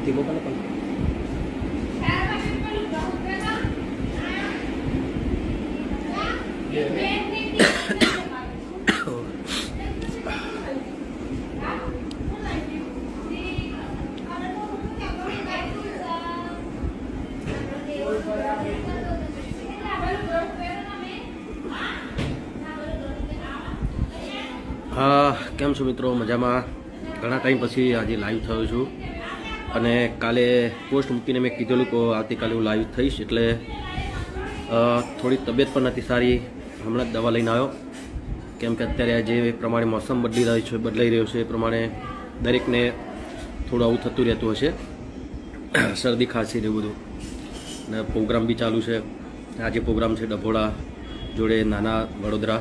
ધીમો પણ પણ હા, કેમ છો મિત્રો? મજામાં? ઘણા ટાઈમ પછી આજે લાઈવ થયો છું અને કાલે પોસ્ટ મૂકીને મેં કીધેલું કે આવતીકાલે હું લાઈવ થઈશ, એટલે થોડી તબિયત પણ નથી સારી. હમણાં જ દવા લઈને આવ્યો, કેમ કે અત્યારે જે પ્રમાણે મોસમ બદલાઈ રહ્યો છે એ પ્રમાણે દરેકને થોડું આવું થતું રહેતું હશે, શરદી ખાંસી ને બધું. ને પ્રોગ્રામ બી ચાલુ છે. આજે પ્રોગ્રામ છે ડભોડા જોડે નાના વડોદરા.